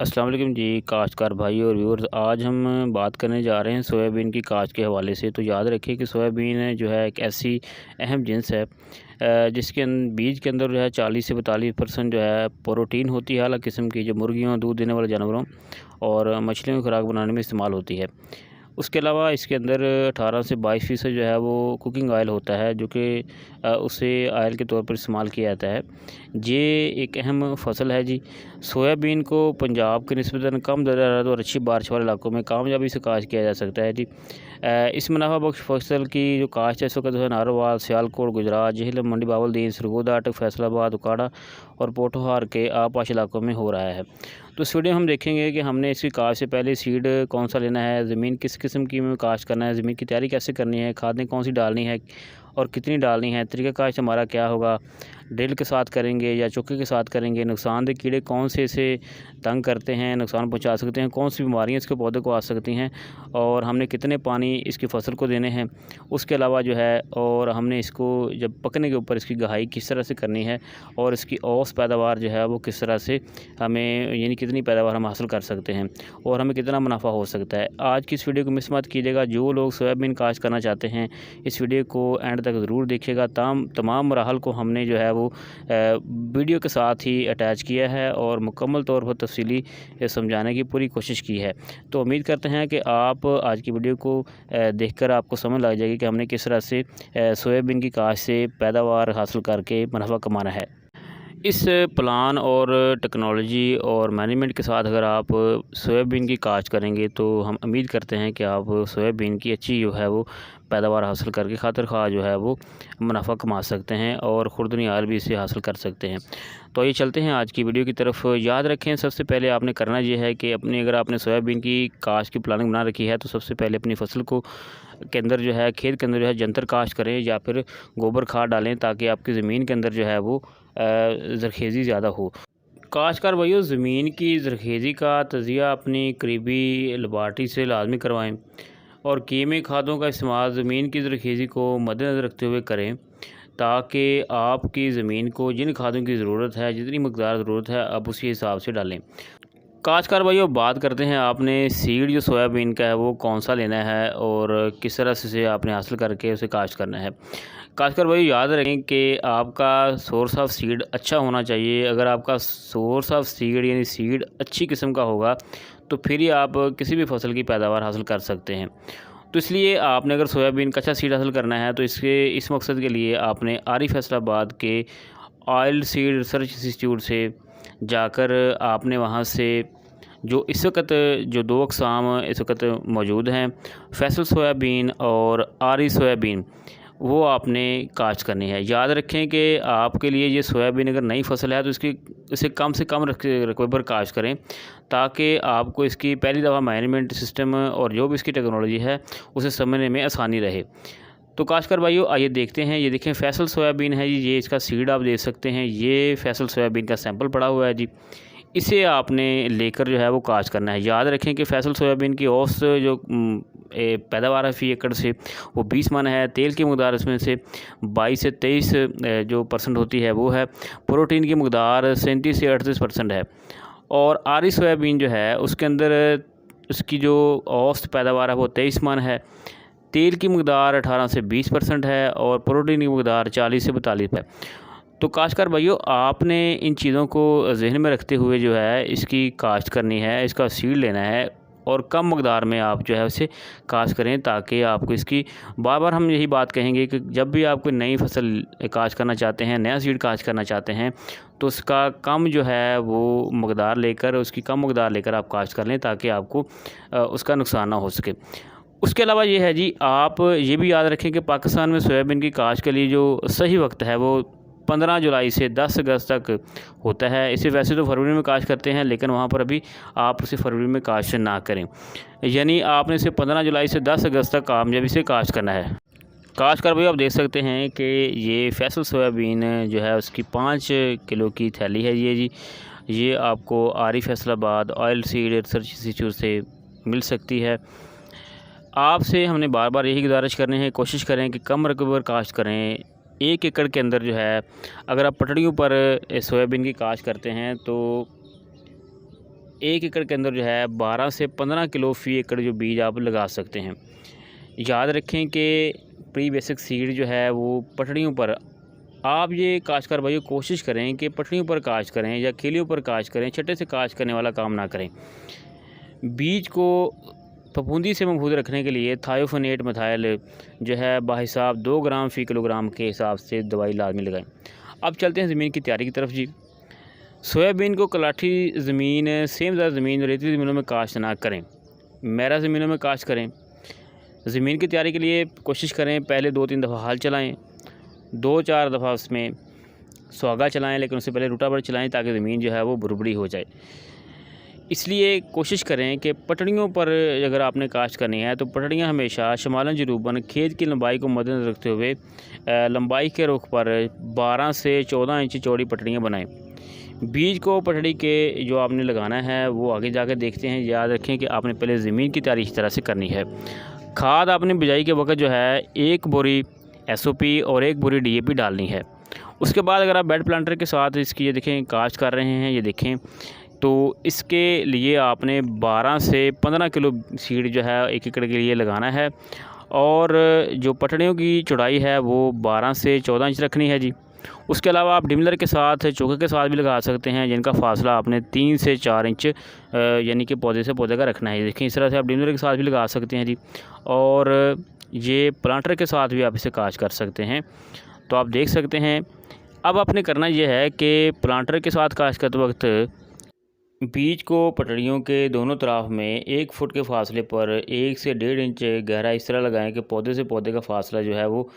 अस्सलाम वालेकुम जी काश्तकार भाई और व्यूअर्स। आज हम बात करने जा रहे हैं सोयाबीन की काश्त के हवाले से। तो याद रखिए कि सोयाबीन जो है एक ऐसी अहम जिन्स है जिसके बीज के अंदर जो है 40 से 42% जो है प्रोटीन होती है, अलग किस्म की, जो मुर्गियों, दूध देने वाले जानवरों और मछलियों की खुराक बनाने में इस्तेमाल होती है। उसके अलावा इसके अंदर 18 से 22% जो है वो कुकिंग ऑयल होता है, जो कि उसे ऑयल के तौर पर इस्तेमाल किया जाता है। ये एक अहम फसल है जी। सोयाबीन को पंजाब के निस्बतन कम ज़राअत और अच्छी बारिश वाले इलाकों में कामयाबी से काश्त किया जा सकता है जी। इस मुनाफा बख्श फसल की जो काश्त है इस वक्त जो है नारोवाल, सियालकोट, गुजरात, झेलम, मंडी बावलदीन, सरगोदा, फैसलाबाद, उकाड़ा और पोठोहार के आपाश इलाकों में हो रहा है। तो इस वीडियो में हम देखेंगे कि हमने इसकी काश्त से पहले सीड कौन सा लेना है, ज़मीन किस किस्म की में काश्त करना है, ज़मीन की तैयारी कैसे करनी है, खादें कौन सी डालनी है और कितनी डालनी है, तरीका काश्त हमारा क्या होगा, ड्रिल के साथ करेंगे या चौके के साथ करेंगे, नुकसानदेह कीड़े कौन से इसे तंग करते हैं, नुकसान पहुंचा सकते हैं, कौन सी बीमारियां इसके पौधे को आ सकती हैं और हमने कितने पानी इसकी फसल को देने हैं। उसके अलावा जो है और हमने इसको जब पकने के ऊपर इसकी गहाई किस तरह से करनी है और इसकी औसत पैदावार जो है वो किस तरह से हमें, यानी कितनी पैदावार हम हासिल कर सकते हैं और हमें कितना मुनाफा हो सकता है। आज की इस वीडियो को मिस मत कीजिएगा। जो लोग सोयाबीन काश्त करना चाहते हैं इस वीडियो को एंड तक ज़रूर देखिएगा। तमाम मराहल को हमने जो है वो वीडियो के साथ ही अटैच किया है और मुकम्मल तौर पर तफसीली समझाने की पूरी कोशिश की है। तो उम्मीद करते हैं कि आप आज की वीडियो को देखकर आपको समझ लग जाएगी कि हमने किस तरह से सोयाबीन की काश्त से पैदावार हासिल करके मुनाफा कमाना है। इस प्लान और टेक्नोलॉजी और मैनेजमेंट के साथ अगर आप सोयाबीन की काश्त करेंगे तो हम उम्मीद करते हैं कि आप सोयाबीन की अच्छी जो है वो पैदावार हासिल करके खातिर खा जो है वो मुनाफा कमा सकते हैं और खुर्दनी आयल भी इसे हासिल कर सकते हैं। तो ये चलते हैं आज की वीडियो की तरफ। याद रखें, सबसे पहले आपने करना ये है कि अगर आपने सोयाबीन की काश्त की प्लानिंग बना रखी है तो सबसे पहले अपनी फसल को के अंदर जो है, खेत के अंदर जो है जंतर काश्त करें या फिर गोबर खाद डालें ताकि आपकी ज़मीन के अंदर जो है वो ज़रखेज़ी ज़्यादा हो। काश्तकार भाइयों, ज़मीन की ज़रखेज़ी का तजिया अपनी करीबी लेबॉरेटरी से लाजमी करवाएं और कीमी खादों का इस्तेमाल ज़मीन की ज़रखेज़ी को मद्देनज़र रखते हुए करें ताकि आपकी ज़मीन को जिन खादों की ज़रूरत है, जितनी मकदार ज़रूरत है, आप उसी हिसाब से डालें। काश्तकार भाइयों, बात करते हैं आपने सीड जो सोयाबीन का है वो कौन सा लेना है और किस तरह से आपने हासिल करके उसे काश्त करना है। काश्तकार भाई, याद रखें कि आपका सोर्स ऑफ सीड अच्छा होना चाहिए। अगर आपका सोर्स ऑफ सीड यानी सीड अच्छी किस्म का होगा तो फिर ही आप किसी भी फसल की पैदावार हासिल कर सकते हैं। तो इसलिए आपने अगर सोयाबीन का अच्छा सीड हासिल करना है तो इस मकसद के लिए आपने आरी फैसलाबाद के ऑयल सीड रिसर्च इंस्टीट्यूट से जाकर आपने वहाँ से जो इस वक्त जो दो अक़साम इस वक्त मौजूद हैं, फैसल सोयाबीन और आरी सोयाबीन, वो आपने काश्त करनी है। याद रखें कि आपके लिए ये सोयाबीन अगर नई फसल है तो इसे कम से कम रकबे पर काश्त करें ताकि आपको इसकी पहली दफ़ा मैनेजमेंट सिस्टम और जो भी इसकी टेक्नोलॉजी है उसे समझने में आसानी रहे। तो काश्तकार भाइयों, आइए देखते हैं। ये देखें, फैसल सोयाबीन है जी, ये इसका सीड आप देख सकते हैं। ये फैसल सोयाबीन का सैंपल पड़ा हुआ है जी, इसे आपने लेकर जो है वो काश्त करना है। याद रखें कि फैसल सोयाबीन की औसत जो पैदावार है फ़ी एकड़ से वो 20 मन है। तेल की मकदार इसमें से 22 से 23 जो % होती है वो है। प्रोटीन की मकदार 37 से 38% है। और आरी सोयाबीन जो है उसके अंदर उसकी जो औसत पैदावार है वो 23 मन है। तेल की मकदार 18 से 20% है और प्रोटीन की मकदार 40 से 42 है। तो काश्तकार भाइयों, आपने इन चीज़ों को जहन में रखते हुए जो है इसकी काश्त करनी है, इसका सीड लेना है और कम मकदार में आप जो है उसे काश्त करें ताकि आपको इसकी बार बार हम यही बात कहेंगे कि जब भी आप कोई नई फसल काश्त करना चाहते हैं, नया सीड काश्त करना चाहते हैं तो उसका कम जो है वो मकदार लेकर, उसकी कम मकदार लेकर आप काश्त कर लें ताकि आपको उसका नुकसान ना हो सके। उसके अलावा ये है जी, आप ये भी याद रखें कि पाकिस्तान में सोयाबीन की काश्त के लिए जो सही वक्त है वो 15 जुलाई से 10 अगस्त तक होता है। इसे वैसे तो फरवरी में काश्त करते हैं लेकिन वहाँ पर अभी आप उसे फरवरी में काश्त ना करें, यानी आपने इसे 15 जुलाई से 10 अगस्त तक कामयाबी से काश्त करना है। काश्तकार भाई, आप देख सकते हैं कि ये फैसल सोयाबीन जो है उसकी 5 किलो की थैली है ये जी। ये आपको आरी Faisalabad oil seed research institute से मिल सकती है। आपसे हमने बार बार यही गुजारिश करनी है, कोशिश करें कि कम रकबे पर काश्त करें। 1 एकड़ के अंदर जो है अगर आप पटड़ियों पर सोयाबीन की काश्त करते हैं तो 1 एकड़ के अंदर जो है 12 से 15 किलो फ़ी एकड़ जो बीज आप लगा सकते हैं। याद रखें कि प्री बेसिक सीड जो है वो पटड़ियों पर, आप ये काश्तकार भाइयों कोशिश करें कि पटड़ियों पर काश्त करें या केलियों पर काश्त करें, छट्टे से काश्त करने वाला काम ना करें। बीज को फफूंदी से महफूज रखने के लिए थायोफोनेट मिथाइल जो है बाहिसाब 2 ग्राम फ़ी किलोग्राम के हिसाब से दवाई लाजमी लगाएं। अब चलते हैं ज़मीन की तैयारी की तरफ जी। सोयाबीन को कलाठी ज़मीन, सेमज़र ज़मीन, रेतीली ज़मीनों में काश्त ना करें, मैरा ज़मीनों में काश्त करें। ज़मीन की तैयारी के लिए कोशिश करें पहले 2-3 दफ़ा हल चलाएं, 2-4 दफ़ा उसमें सुहागा चलाएं, लेकिन उससे पहले रूटावेटर चलाएं ताकि ज़मीन जो है वो भुरभुरी हो जाए। इसलिए कोशिश करें कि पटड़ियों पर अगर आपने काश्त करनी है तो पटड़ियाँ हमेशा शमालन जनूबन खेत की लंबाई को मद्देनज़र रखते हुए लंबाई के रुख पर 12 से 14 इंच चौड़ी पटड़ियाँ बनाएं। बीज को पटड़ी के जो आपने लगाना है वो आगे जाकर देखते हैं। याद रखें कि आपने पहले ज़मीन की तैयारी इस तरह से करनी है। खाद आपने बिजाई के वक्त जो है 1 बोरी SOP और 1 बोरी DAP डालनी है। उसके बाद अगर आप बेड प्लांटर के साथ इसकी ये देखें काश्त कर रहे हैं, ये देखें, तो इसके लिए आपने 12 से 15 किलो सीड जो है 1 एकड़ के लिए लगाना है और जो पटड़ियों की चौड़ाई है वो 12 से 14 इंच रखनी है जी। उसके अलावा आप डिमलर के साथ, चोके के साथ भी लगा सकते हैं, जिनका फ़ासला आपने 3 से 4 इंच यानी कि पौधे से पौधे का रखना है। देखिए इस तरह से आप डिमलर के साथ भी लगा सकते हैं जी, और ये प्लांटर के साथ भी आप इसे काश्त कर सकते हैं। तो आप देख सकते हैं। अब आपने करना यह है कि प्लांटर के साथ काश्त करते वक्त बीज को पटड़ियों के दोनों तरफ में 1 फुट के फासले पर 1 से 1.5 इंच गहरा इस तरह लगाएं कि पौधे से पौधे का फासला जो है वो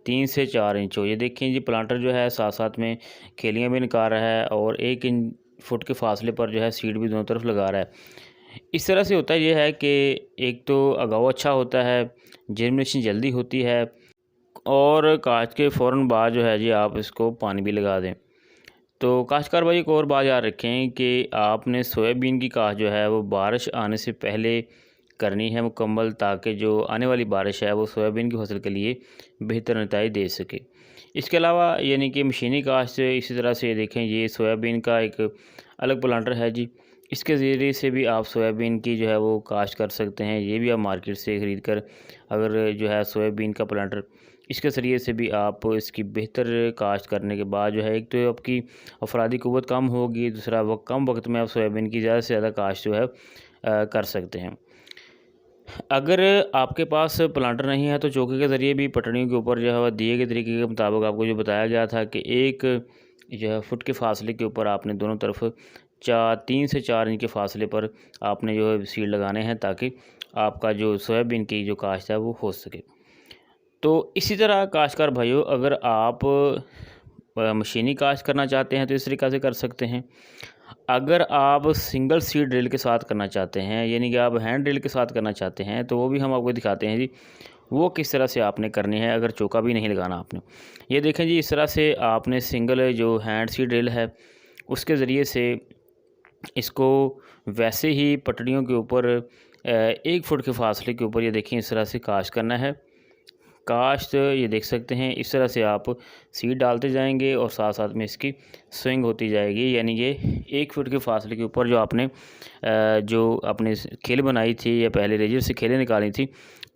3 से 4 इंच हो। ये देखें जी, प्लांटर जो है साथ साथ में खेलियाँ भी निकाल रहा है और 1 फुट के फासले पर जो है सीड भी दोनों तरफ लगा रहा है। इस तरह से होता यह है कि एक तो अगाव अच्छा होता है, जर्मिनेशन जल्दी होती है, और काश्त के फ़ौरन बाद जो है जी आप इसको पानी भी लगा दें। तो काश्तकार भाई एक और बात याद रखें कि आपने सोयाबीन की काश्त जो है वो बारिश आने से पहले करनी है मुकम्मल, ताकि जो आने वाली बारिश है वो सोयाबीन की फसल के लिए बेहतर नतीजे दे सके। इसके अलावा यानी कि मशीनी काश्त इसी तरह से देखें, ये सोयाबीन का एक अलग प्लांटर है जी, इसके ज़रिए से भी आप सोयाबीन की जो है वो काश्त कर सकते हैं। ये भी आप मार्केट से ख़रीद कर अगर जो है सोयाबीन का प्लांटर, इसके ज़रिए से भी आप इसकी बेहतर काश्त करने के बाद जो है एक तो आपकी अफरादी क़ुव्वत कम होगी, दूसरा वो कम वक्त में आप सोयाबीन की ज़्यादा से ज़्यादा काश्त जो है कर सकते हैं। अगर आपके पास प्लांटर नहीं है तो चौके के ज़रिए भी पटड़ियों के ऊपर जो है दिए गए तरीके के मुताबिक आपको जो बताया गया था कि 1 जो है फुट के फासले के ऊपर आपने दोनों तरफ 3 से 4 इंच के फासले पर आपने जो है सीड लगाने हैं, ताकि आपका जो सोयाबीन की जो काश्त है वो हो सके। तो इसी तरह काश्तकार भाइयों, अगर आप मशीनी काश्त करना चाहते हैं तो इस तरीक़ा से कर सकते हैं। अगर आप सिंगल सीड ड्रिल के साथ करना चाहते हैं, यानी कि आप हैंड ड्रिल के साथ करना चाहते हैं, तो वो भी हम आपको दिखाते हैं जी, वो किस तरह से आपने करनी है अगर चौका भी नहीं लगाना आपने। ये देखें जी, इस तरह से आपने सिंगल जो हैंड सीड ड्रिल है उसके ज़रिए से इसको वैसे ही पटड़ियों के ऊपर 1 फुट के फासले के ऊपर ये देखें इस तरह से काश्त करना है। काश्त ये देख सकते हैं, इस तरह से आप सीड डालते जाएंगे और साथ साथ में इसकी स्विंग होती जाएगी, यानी ये 1 फुट के फासले के ऊपर जो आपने खेल बनाई थी या पहले रेजर से खेलें निकाली थी,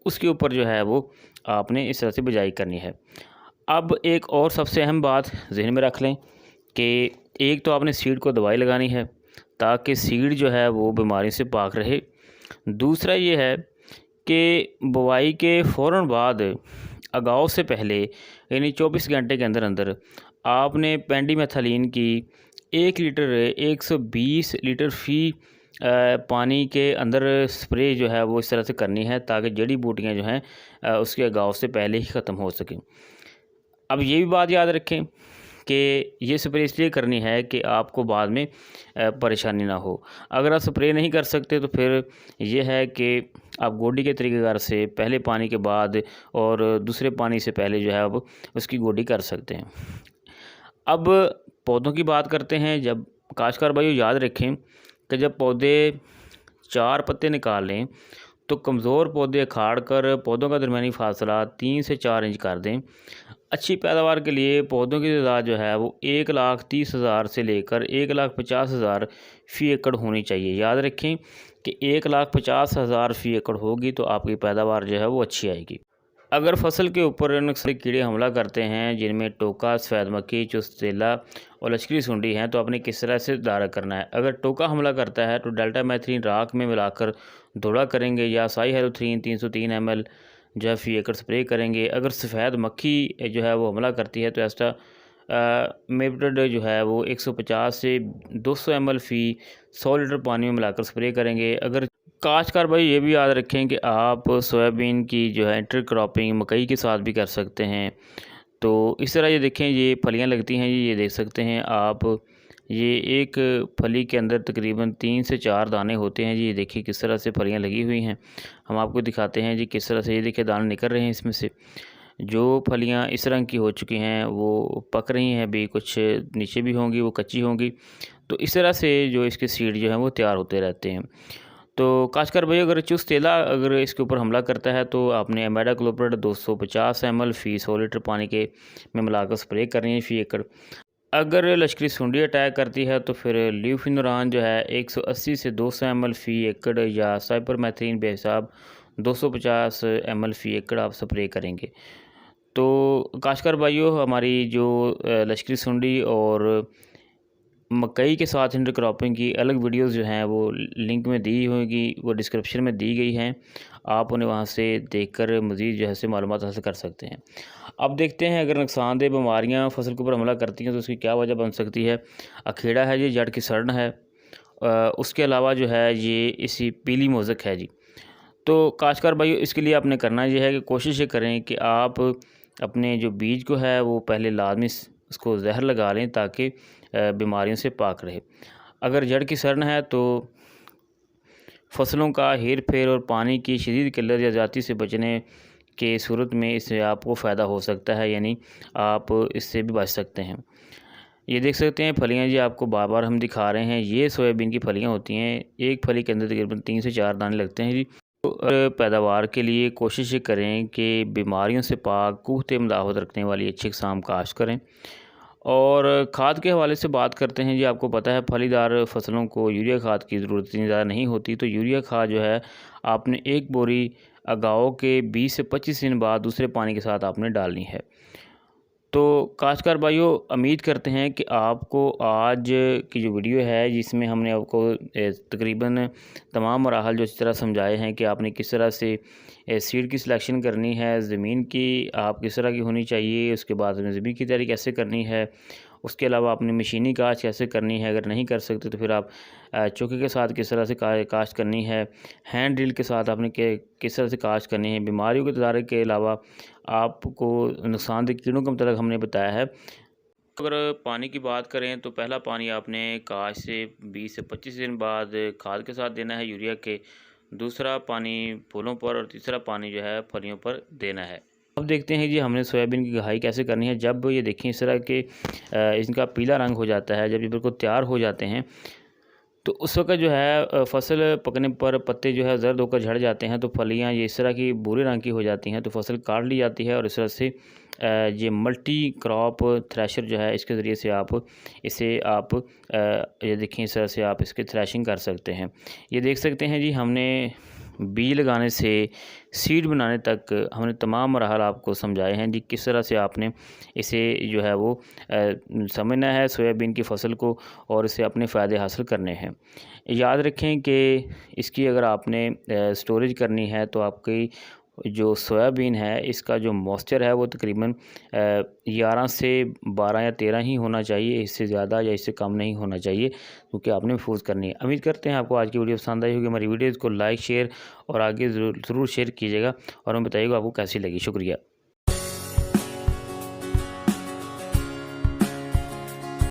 उसके ऊपर जो है वो आपने इस तरह से बिजाई करनी है। अब एक और सबसे अहम बात जहन में रख लें कि एक तो आपने सीड को दवाई लगानी है ताकि सीड जो है वो बीमारी से पाक रहे। दूसरा ये है कि बुवाई के फ़ौरन बाद अगाव से पहले यानी 24 घंटे के अंदर अंदर आपने पेंडिमेथालीन की 1 लीटर 120 लीटर फ़ी पानी के अंदर स्प्रे जो है वो इस तरह से करनी है ताकि जड़ी बूटियाँ जो हैं उसके अगाव से पहले ही ख़त्म हो सकें। अब ये भी बात याद रखें कि ये स्प्रे इसलिए करनी है कि आपको बाद में परेशानी ना हो। अगर आप स्प्रे नहीं कर सकते तो फिर ये है कि आप गोडी के तरीक़ेकार से पहले पानी के बाद और दूसरे पानी से पहले जो है अब उसकी गोडी कर सकते हैं। अब पौधों की बात करते हैं। जब काश्तकार भाइयों याद रखें कि जब पौधे 4 पत्ते निकाल लें तो कमज़ोर पौधे अखाड़ कर पौधों का दरमियानी फासला 3 से 4 इंच कर दें। अच्छी पैदावार के लिए पौधों की तादाद जो है वो 1,30,000 से लेकर 1,50,000 फ़ी एकड़ होनी चाहिए। याद रखें कि 1,50,000 फ़ी एकड़ होगी तो आपकी पैदावार जो है वो अच्छी आएगी। अगर फसल के ऊपर नुकसानी कीड़े हमला करते हैं जिनमें टोका, सफ़ेद मक्खी, चुस्तेला और लश्करी सुंडी हैं तो आपने किस तरह से दायरा करना है। अगर टोका हमला करता है तो डेल्टा मैथ्रीन राख में मिलाकर धोड़ा करेंगे या साइहेलोथ्रीन 303 ml जो है फ़ी एकड़ स्प्रे करेंगे। अगर सफ़ेद मक्खी जो है वो हमला करती है तो ऐसा मेप्टेड जो है वो 150 से 200 ml फ़ी 100 लीटर पानी में मिलाकर स्प्रे करेंगे। अगर काश्तकार भाई ये भी याद रखें कि आप सोयाबीन की जो है इंटरक्रॉपिंग मकई के साथ भी कर सकते हैं। तो इस तरह ये देखें, ये फलियां लगती हैं, ये देख सकते हैं आप। ये एक फली के अंदर तकरीबन 3 से 4 दाने होते हैं जी। ये देखिए किस तरह से फलियां लगी हुई हैं। हम आपको दिखाते हैं जी किस तरह से, ये देखिए दाने निकल रहे हैं इसमें से। जो फलियां इस रंग की हो चुकी हैं वो पक रही हैं अभी, कुछ नीचे भी होंगी, वो कच्ची होंगी। तो इस तरह से जो इसके सीड जो हैं वो तैयार होते रहते हैं। तो काश्तकार भाई अगर चुस्तेला अगर इसके ऊपर हमला करता है तो आपने इमिडाक्लोप्रिड 250 ml फ़ी 100 लीटर पानी के में मिलाकर स्प्रे करनी है फ़ी एकड़। अगर लश्करी सुंडी अटैक करती है तो फिर ल्यूफिनुरान जो है 180 से 200 ml फ़ी एकड़ या साइपरमेथ्रिन बेहिसाब 250 ml फ़ी एकड़ आप स्प्रे करेंगे। तो काश्तकार भाइयों, हमारी जो लश्करी सुंडी और मकई के साथ इंटरक्रॉपिंग की अलग वीडियोस जो हैं वो लिंक में दी होगी, वो डिस्क्रिप्शन में दी गई हैं। आप उन्हें वहां से देखकर मज़ीद जो है से मालूमात हासिल कर सकते हैं। अब देखते हैं अगर नुकसानदेह बीमारियां फसल के ऊपर हमला करती हैं तो उसकी क्या वजह बन सकती है। अखेड़ा है जी, जड़ की सड़न है, उसके अलावा जो है ये इसी पीली मोज़क है जी। तो काश्तकार भाई इसके लिए आपने करना ये है कि कोशिश ये करें कि आप अपने जो बीज को है वो पहले लाजमी उसको जहर लगा लें ताकि बीमारियों से पाक रहे। अगर जड़ की सड़न है तो फसलों का हेर फेर और पानी की शदीद किल्लत या ज़्यादती से बचने के सूरत में इससे आपको फ़ायदा हो सकता है, यानी आप इससे भी बच सकते हैं। ये देख सकते हैं फलियां जी, आपको बार बार हम दिखा रहे हैं। ये सोयाबीन की फलियां होती हैं, एक फली के अंदर तकरीबन 3 से 4 दाने लगते हैं जी। तो पैदावार के लिए कोशिश करें कि बीमारियों से पाक कुहते मदावत रखने वाली अच्छी किस्म काश्त करें। और खाद के हवाले से बात करते हैं जी। आपको पता है फलीदार फसलों को यूरिया खाद की ज़रूरत इतनी ज़्यादा नहीं होती, तो यूरिया खाद जो है आपने एक बोरी उगाओ के 20 से 25 दिन बाद दूसरे पानी के साथ आपने डालनी है। तो काश्तकार भाइयों, उम्मीद करते हैं कि आपको आज की जो वीडियो है जिसमें हमने आपको तकरीबन तमाम मराहल जो इस तरह समझाए हैं कि आपने किस तरह से सीड की सिलेक्शन करनी है, ज़मीन की आप किस तरह की होनी चाहिए, उसके बाद में ज़मीन की तैयारी कैसे करनी है, उसके अलावा आपने मशीनी काश्त कैसे करनी है। अगर नहीं कर सकते तो फिर आप चौके के साथ किस तरह से काश्त करनी है, हैंड ड्रिल के साथ आपने किस तरह से काश्त करनी है। बीमारियों के तदारक के अलावा आपको नुकसानदेह कीड़ों के मतलब हमने बताया है। अगर पानी की बात करें तो पहला पानी आपने काश्त से 20 से 25 दिन बाद खाद के साथ देना है यूरिया के, दूसरा पानी फूलों पर और तीसरा पानी जो है फलियों पर देना है। अब देखते हैं जी हमने सोयाबीन की गहाई कैसे करनी है। जब ये देखें इस तरह के इनका पीला रंग हो जाता है, जब ये बिल्कुल तैयार हो जाते हैं तो उस वक़्त जो है फसल पकने पर पत्ते जो है ज़र्द होकर झड़ जाते हैं, तो फलियाँ ये इस तरह की भूरे रंग की हो जाती हैं, तो फसल काट ली जाती है। और इस तरह से ये मल्टी क्रॉप थ्रेशर जो है इसके ज़रिए से आप ये देखें इस तरह से आप इसकी थ्रेशिंग कर सकते हैं। ये देख सकते हैं जी हमने बीज लगाने से सीड बनाने तक हमने तमाम मराहल आपको समझाए हैं जी, किस तरह से आपने इसे जो है वो समझना है सोयाबीन की फसल को और इसे अपने फ़ायदे हासिल करने हैं। याद रखें कि इसकी अगर आपने स्टोरेज करनी है तो आपकी जो सोयाबीन है इसका जो मॉइस्चर है वो तकरीबन 11 से 12 या 13 ही होना चाहिए, इससे ज़्यादा या इससे कम नहीं होना चाहिए, क्योंकि आपने महफूज करनी है। उम्मीद करते हैं आपको आज की वीडियो पसंद आई होगी। हमारी वीडियोज़ को लाइक शेयर और आगे ज़रूर शेयर कीजिएगा और हमें बताइएगा आपको कैसी लगी। शुक्रिया।